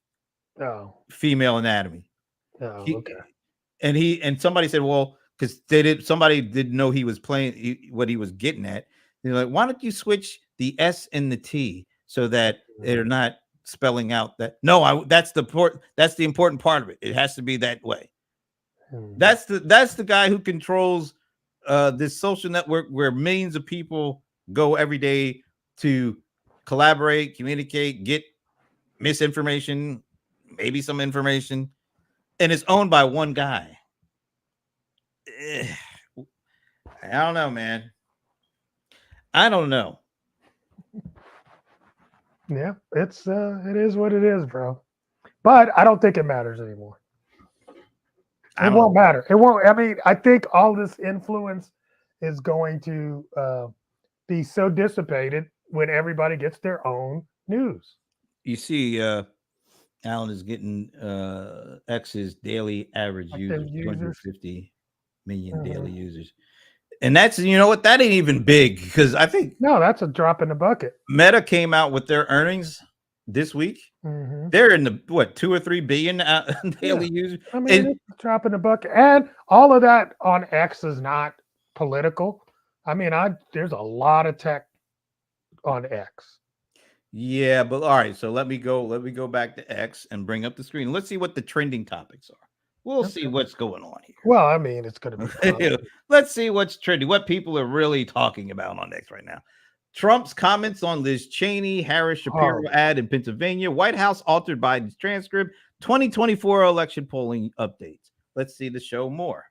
Oh, female anatomy. Oh, okay. And somebody said, well, because somebody didn't know he was playing what he was getting at. They're like, why don't you switch the S and the T so that they're not spelling out that? No, that's the important part of it. It has to be that way. That's the guy who controls this social network where millions of people go every day to collaborate, communicate, get misinformation, maybe some information, and it's owned by one guy. I don't know, man. I don't know. Yeah, it is what it is, bro. But I don't think it matters anymore. It won't matter. It won't. I mean, I think all this influence is going to be so dissipated when everybody gets their own news. You see, Alan is getting X's daily average users, 250 million daily users. And that's, you know what, that ain't even big because I think. No, that's a drop in the bucket. Meta came out with their earnings this week. They're in the 2 or 3 billion daily users. I mean, it's a drop in the bucket. And all of that on X is not political. I mean, there's a lot of tech on X. Yeah, but all right. So let me go back to X and bring up the screen. Let's see what the trending topics are. We'll see what's going on here. Well, I mean, it's going to be. Let's see what's trending. What people are really talking about on X right now. Trump's comments on Liz Cheney, Harris Shapiro ad in Pennsylvania, White House altered Biden's transcript, 2024 election polling updates. Let's see the show more.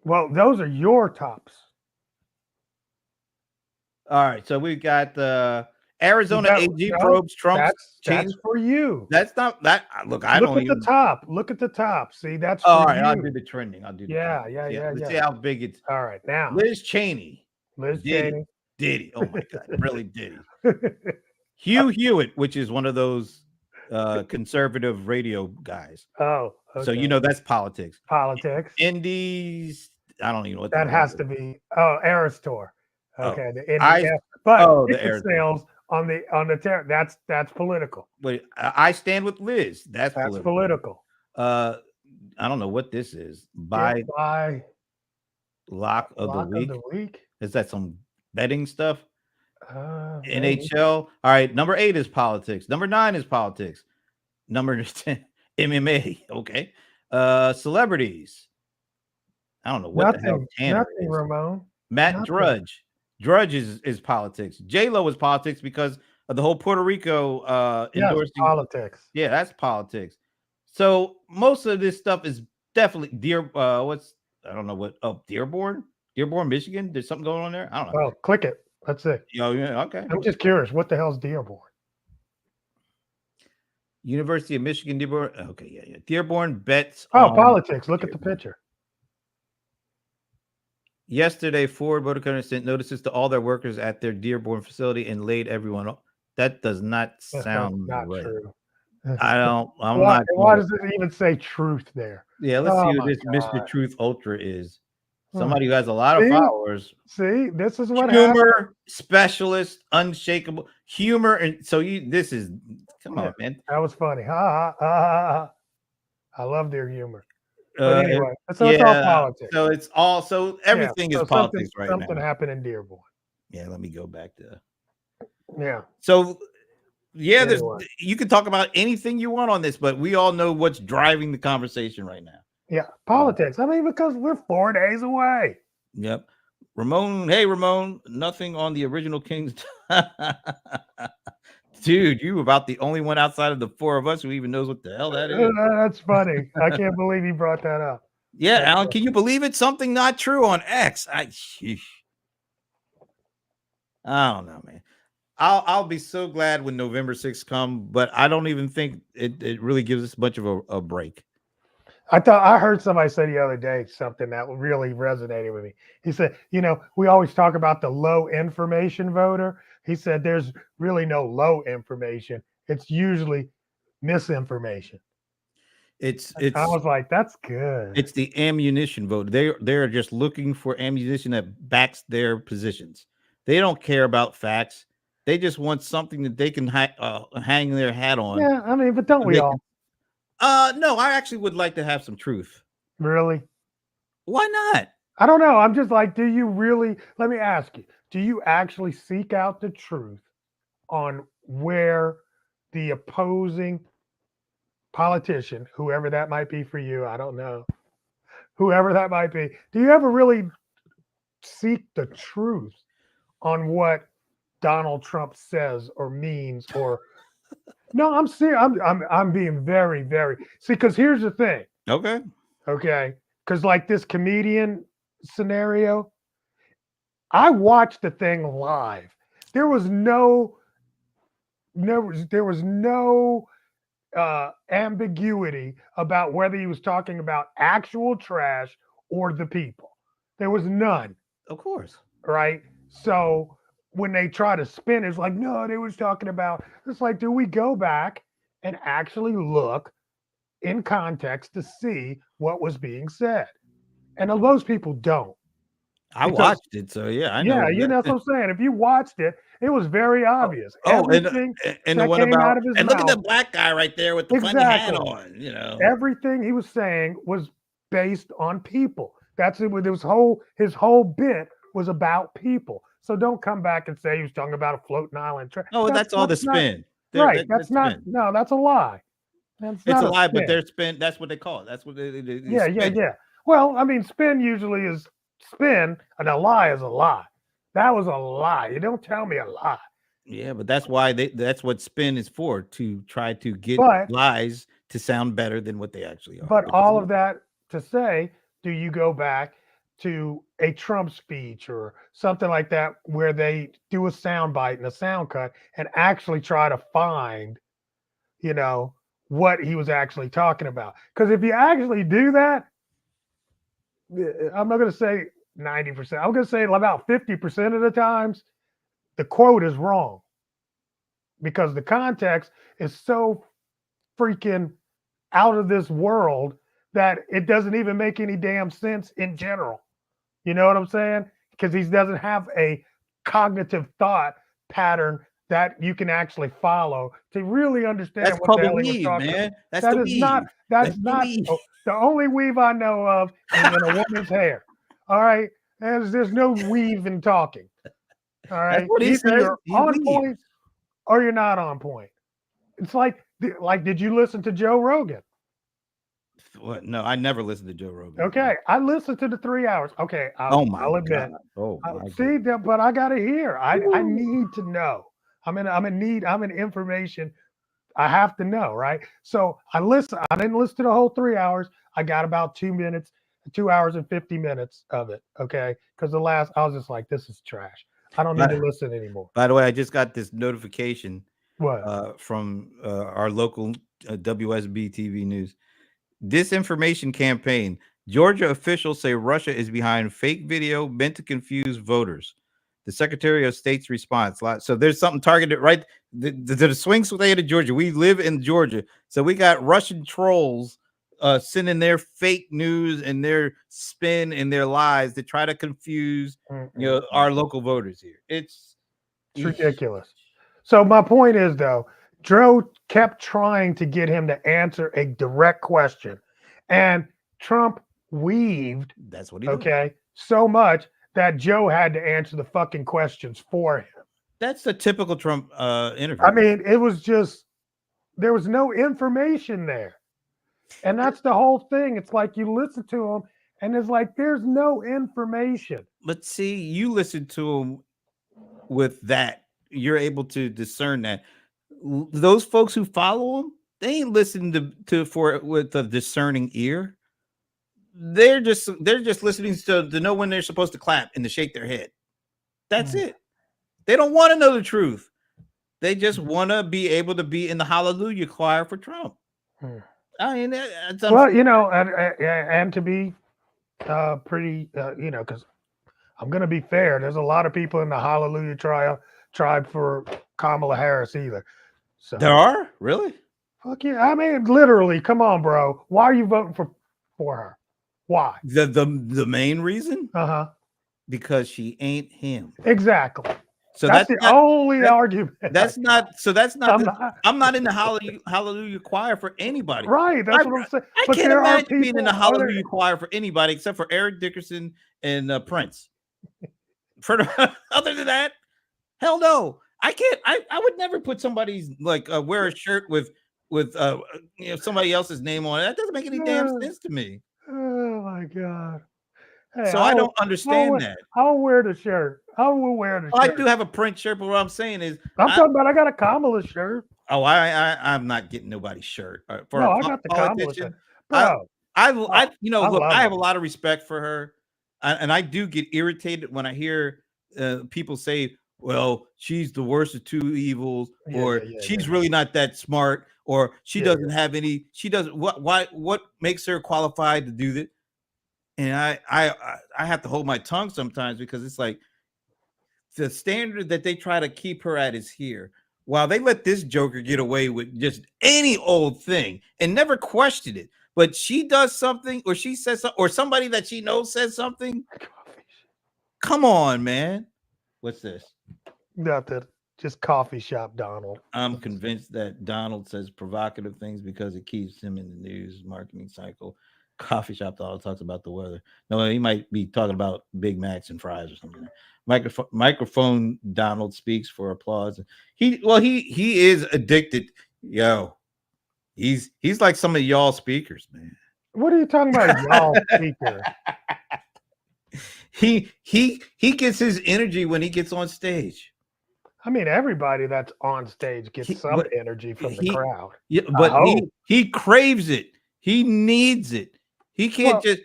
Well, those are your tops. All right, so we got the Arizona AG probes Trump's That's for you. That's not that. Look, I Look don't at even. the top. Look at the top. See, that's All for right, you. I'll do the trending. I'll do the trending. Let's see how big it's. All right, now Liz Cheney. Cheney. Diddy. Oh my God, really Diddy. Hugh Hewitt, which is one of those conservative radio guys. Oh, okay. So you know that's politics. Politics. Indies. I don't even know what that has to be. Oh, Aristor. Okay, the Indy. Ticket sales on the that's political. Wait, I stand with Liz. That's political. I don't know what this is. By lock of the week. Is that some betting stuff? NHL. All right. Number 8 is politics. Number 9 is politics. Number 10, MMA. Okay. Celebrities. I don't know what the hell Tanner is. Ramon. Matt Drudge. Drudge is politics. J-Lo is politics because of the whole Puerto Rico endorsing politics. Yeah, that's politics. So most of this stuff is definitely I don't know what Dearborn, Michigan. There's something going on there. I don't know. Well, click it. Let's see. Oh, yeah, okay. I'm just curious. What the hell's Dearborn? University of Michigan, Dearborn. Okay, yeah. Dearborn bets. Politics. Look at the picture. Yesterday, Ford Motor Company sent notices to all their workers at their Dearborn facility and laid everyone off. That does not sound not right. True. Why does it even say truth there? Yeah, let's see who this Mr. Truth Ultra is. Somebody who has a lot of followers. See, this is what humor happened. Specialist, unshakable humor, and so come on, man. That was funny. Ha ha ha. I love their humor. But anyway, so it's all politics. So everything is politics right now. Something happened in Dearborn. Yeah, let me go back to. Yeah. So you can talk about anything you want on this, but we all know what's driving the conversation right now. Yeah, politics. I mean, because we're 4 days away. Yep. Ramon, hey Ramon, nothing on the original Kings. Dude, you about the only one outside of the 4 of us who even knows what the hell that is. That's funny. I can't believe he brought that up. Yeah, Alan, can you believe it? Something not true on X. I don't know, man. I'll be so glad when November 6th come, but I don't even think it really gives us much of a break. I heard somebody say the other day something that really resonated with me. He said, we always talk about the low information voter. He said there's really no low information. It's usually misinformation. I was like, that's good. It's the ammunition vote. They're just looking for ammunition that backs their positions. They don't care about facts. They just want something that they can hang their hat on. Yeah, I mean, but don't we all? No, I actually would like to have some truth. Really? Why not? I don't know. I'm just like, do you really? Let me ask you, do you actually seek out the truth on where the opposing politician, whoever that might be for you, I don't know, whoever that might be, do you ever really seek the truth on what Donald Trump says or means or no, I'm serious. I'm being very, very because here's the thing. Okay. Because like this comedian scenario, I watched the thing live. There was no ambiguity about whether he was talking about actual trash or the people. There was none. Of course. Right. So when they try to spin, it's like, no, they was talking about, it's like, do we go back and actually look in context to see what was being said? And those people don't. I watched it, so yeah, I know. Yeah, that's what I'm saying. If you watched it, it was very obvious. Everything and the one about and look at the black guy right there with the funny hat on. Everything he was saying was based on people. That's it. His whole bit was about people. So don't come back and say he was talking about a floating island. No, that's all the spin. Right. That's not. No, that's a lie. It's a lie, but they're spin. That's what they call it. That's what they Yeah. Well, I mean, spin usually is spin, and a lie is a lie. That was a lie. You don't tell me a lie. Yeah, but that's why that's what spin is for, to try to get lies to sound better than what they actually are. But all of that to say, do you go back to a Trump speech or something like that, where they do a sound bite and a sound cut and actually try to find, what he was actually talking about. Because if you actually do that, I'm not going to say 90%. I'm going to say about 50% of the times, the quote is wrong because the context is so freaking out of this world that it doesn't even make any damn sense in general. You know what I'm saying? Because he doesn't have a cognitive thought pattern that you can actually follow to really understand That's what called the the hell he was weave, talking about. man. That's That the is not, weave. that's That's the not weave. the only weave I know of is in a woman's hair. All right. There's no weave in talking. All That's right. what he Either says. you're He on weaves. point or you're not on point. It's like, did you listen to Joe Rogan? What? No, I never listened to Joe Rogan. Okay, I listened to the 3 hours. Okay, Oh my I'll admit. God. Oh my See, God. but I gotta hear. I need to know. I'm in need. I'm in information. I have to know, right? So I listen. I didn't listen to the whole 3 hours. I got about 2 minutes, 2 hours and 50 minutes of it. Okay, because the last I was just like, this is trash. I don't need to listen anymore. By the way, I just got this notification What? from our local WSB TV news. Disinformation campaign. Georgia officials say Russia is behind fake video meant to confuse voters. The Secretary of State's response. So there's something targeted right. The swing state of Georgia. We live in Georgia, so we got Russian trolls sending their fake news and their spin and their lies to try to confuse our local voters here. It's ridiculous. So my point is, though, Joe kept trying to get him to answer a direct question, and Trump weaved. That's what he did. So much that Joe had to answer the fucking questions for him. That's a typical Trump interview. I mean, it was just there was no information there, and that's the whole thing. It's like you listen to him, and it's like there's no information. But see, you listen to him with that. You're able to discern that. Those folks who follow him, they ain't listening to for with a discerning ear. They're just listening to know when they're supposed to clap and to shake their head. That's it. They don't want to know the truth. They just want to be able to be in the hallelujah choir for Trump. I mean, well, and to be pretty, because I'm going to be fair. There's a lot of people in the hallelujah tribe for Kamala Harris either. So there are? Really? Fuck yeah. I mean, literally, come on, bro. Why are you voting for her? Why? The main reason? Because she ain't him. Exactly. So that's the only argument. That's not. I'm not in the hallelujah choir for anybody. Right. That's what I'm saying. I can't imagine being in the hallelujah choir for anybody except for Eric Dickerson and Prince. Other than that, hell no. I can't. I would never put somebody's wear a shirt with somebody else's name on it. That doesn't make any damn sense to me. Oh my God. Hey, so I don't understand that. I'll wear the shirt. I will wear the shirt. I do have a Prince shirt, but what I'm saying is I'm talking about I got a Kamala shirt. Oh, I'm not getting nobody's shirt. For no, I got the Kamala shirt. Bro, I have a lot of respect for her. And I do get irritated when I hear people say, well, she's the worst of two evils, or she's really not that smart, or she doesn't have any, she doesn't, what makes her qualified to do that? And I have to hold my tongue sometimes because it's like the standard that they try to keep her at is here. While they let this joker get away with just any old thing and never question it. But she does something, or she says something, or somebody that she knows says something. Come on, man. What's this? Nothing. Just coffee shop Donald. I'm convinced that Donald says provocative things because it keeps him in the news marketing cycle. Coffee shop Donald talks about the weather. No, he might be talking about Big Macs and fries or something. Microphone Donald speaks for applause. He is addicted. Yo, he's like some of y'all speakers, man. What are you talking about, y'all speaker? He gets his energy when he gets on stage. I mean, everybody that's on stage gets some energy from the crowd. Yeah, but he craves it. He needs it. He can't just.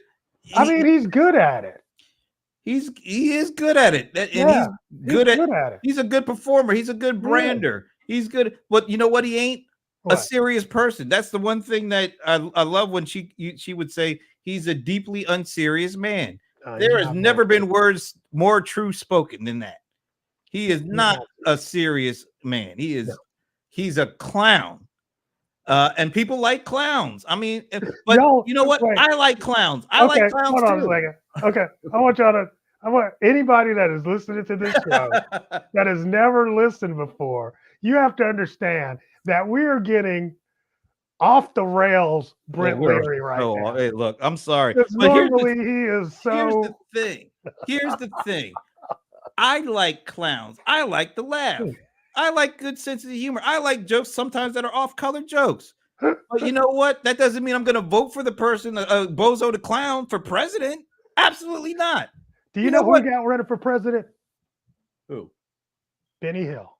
I mean, he's good at it. He is good at it, and Yeah, he's good at it. He's a good performer. He's a good brander. He's good, but you know what? He ain't a serious person. That's the one thing that I love when she would say he's a deeply unserious man. There has never been words more true spoken than that. He is not a serious man. He's a clown. And people like clowns. I mean, but you know what? I like clowns. I like clowns hold on a second. Okay, I want anybody that is listening to this show that has never listened before, you have to understand that we are getting off the rails Brent Leary right now. Hey, look, I'm sorry. Because normally he is so. Here's the thing. Here's the thing. I like clowns. I like to laugh. I like good sense of humor. I like jokes sometimes that are off-color jokes. But you know what? That doesn't mean I'm going to vote for the person, Bozo the Clown, for president. Absolutely not. Do you know who got running for president? Who? Benny Hill.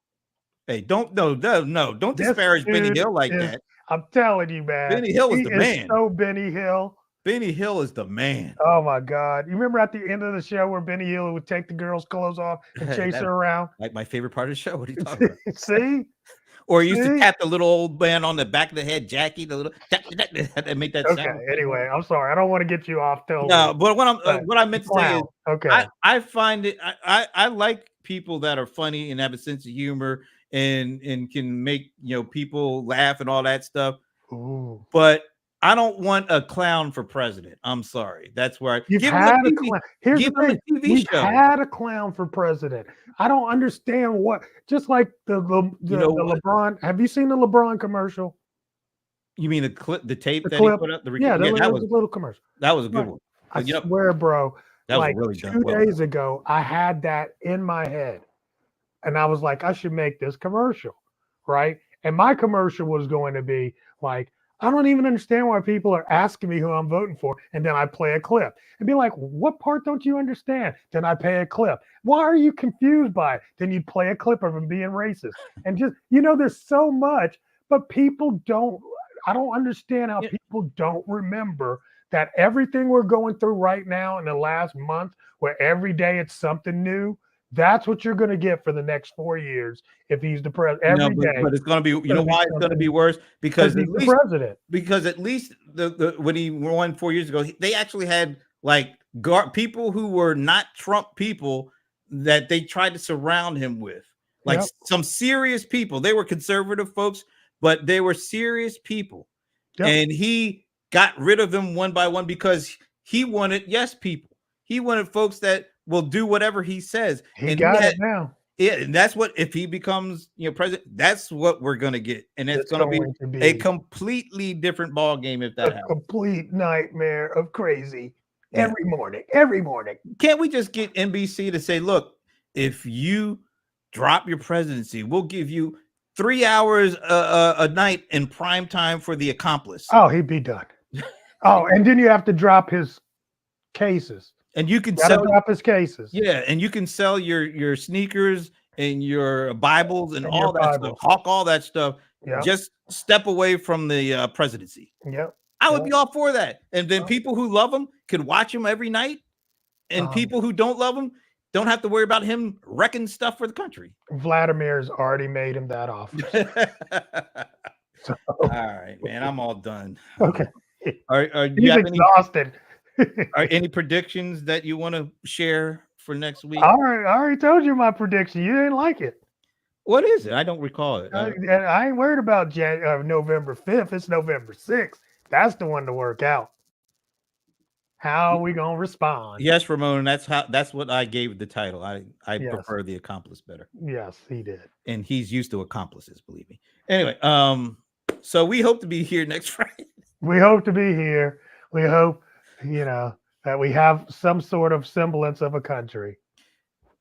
Hey, don't disparage Benny Hill like that. I'm telling you, man. Benny Hill is the man. So Benny Hill. Benny Hill is the man. Oh my God! You remember at the end of the show where Benny Hill would take the girl's clothes off and chase her around? Like my favorite part of the show. What are you talking about? See? Or he used to tap the little old man on the back of the head, Jackie. The little that make that sound. Okay. Anyway, I'm sorry. I don't want to get you off. No, but what I meant to say is, I find it. I like people that are funny and have a sense of humor and can make people laugh and all that stuff. Ooh. But I don't want a clown for president. I'm sorry. That's where you've had a clown. Here's the thing: we've had a clown for president. I don't understand what. Just like the LeBron. Have you seen the LeBron commercial? You mean the tape that he put up? That was a little commercial. That was a good one. I swear, bro. That like was really 2 days ago, I had that in my head, and I was like, I should make this commercial, right? And my commercial was going to be like, I don't even understand why people are asking me who I'm voting for. And then I play a clip and be like, what part don't you understand? Then I play a clip. Why are you confused by it? Then you play a clip of him being racist. And just, there's so much, but people I don't understand how people don't remember that everything we're going through right now in the last month, where every day it's something new. That's what you're going to get for the next 4 years if he's the president. But it's going to be. You know why it's going to be worse? Because he's the president. Because at least the when he won 4 years ago, they actually had like people who were not Trump people that they tried to surround him with, like some serious people. They were conservative folks, but they were serious people, and he got rid of them one by one because he wanted yes people. He wanted folks that will do whatever he says. He got it now. Yeah, and that's what if he becomes president, that's what we're gonna get. And it's gonna be a completely different ball game if that happens. Complete nightmare of crazy every morning. Every morning. Can't we just get NBC to say, look, if you drop your presidency, we'll give you 3 hours a night in prime time for The Accomplice. Oh, he'd be done. And then you have to drop his cases. And you can drop his cases. Yeah, and you can sell your sneakers and your Bibles and all that stuff. Hawk all that stuff. Just step away from the presidency. Yep. I would be all for that. And then people who love him could watch him every night. And people who don't love him don't have to worry about him wrecking stuff for the country. Vladimir's already made him that offer. All right, man. I'm all done. Okay. He's exhausted. Are any predictions that you want to share for next week? All right, I already told you my prediction. You didn't like it. What is it? I don't recall it. I ain't worried about November 5th. It's November 6th. That's the one to work out. How are we gonna respond? Yes, Ramon. That's what I gave the title. I prefer The Accomplice better. Yes, he did. And he's used to accomplices, believe me. Anyway, so we hope to be here next Friday. We hope to be here. We hope that we have some sort of semblance of a country.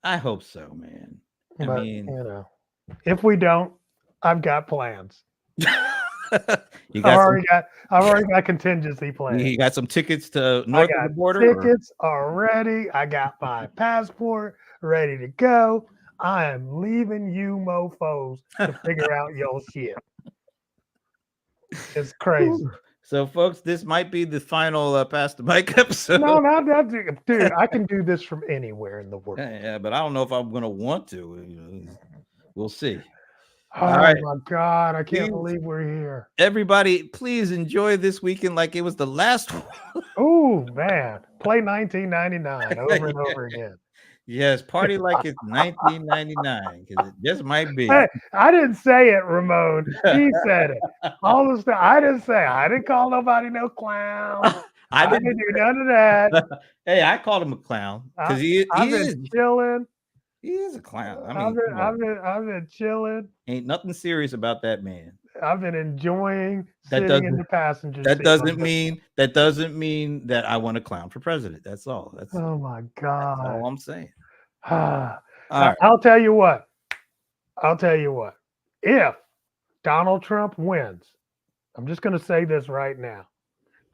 I hope so, man. I mean, if we don't, I've got plans. I've already got contingency plans. You got some tickets to north of the border? Tickets are ready. I got my passport ready to go. I am leaving you mofos to figure out your shit. It's crazy. So, folks, this might be the final Pass the Mic episode. No, not that, dude. I can do this from anywhere in the world. Yeah, but I don't know if I'm going to want to. We'll see. Oh right. my God, I can't believe we're here. Everybody, please enjoy this weekend like it was the last one. Oh, man. Play 1999 over and over again. Yes, party like it's 1999 because it just might be. Hey, I didn't say it, Ramon. He said it. All the stuff I didn't say. I didn't call nobody no clown. I didn't do none of that. Hey, I called him a clown because he is chilling. He is a clown. I mean, I've been chilling. Ain't nothing serious about that man. I've been enjoying sitting in the passenger seat. That doesn't mean that I want a clown for president. That's all. Oh my God. That's all I'm saying. All right. I'll tell you what. If Donald Trump wins, I'm just going to say this right now.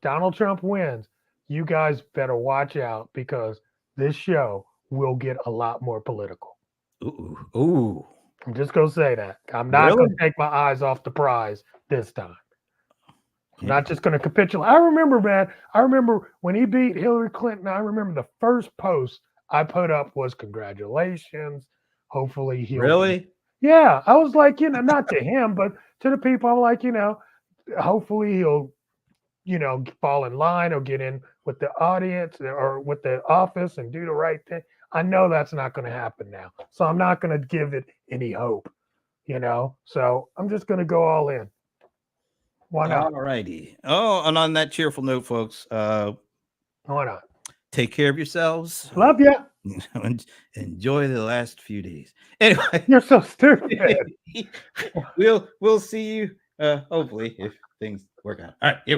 Donald Trump wins, you guys better watch out because this show will get a lot more political. Ooh. I'm just going to say that. I'm not going to take my eyes off the prize this time. I'm not just going to capitulate. I remember when he beat Hillary Clinton, I remember the first post I put up was congratulations. Hopefully he'll. Really? Yeah. I was like, not to him, but to the people, I'm like, hopefully he'll, fall in line or get in with the audience or with the office and do the right thing. I know that's not going to happen now. So I'm not going to give it any hope, So I'm just going to go all in. Why not? All righty. Oh, and on that cheerful note, folks, why not? Take care of yourselves. Love you. Enjoy the last few days. Anyway, you're so stupid. We'll see you hopefully if things work out. All right, here we go.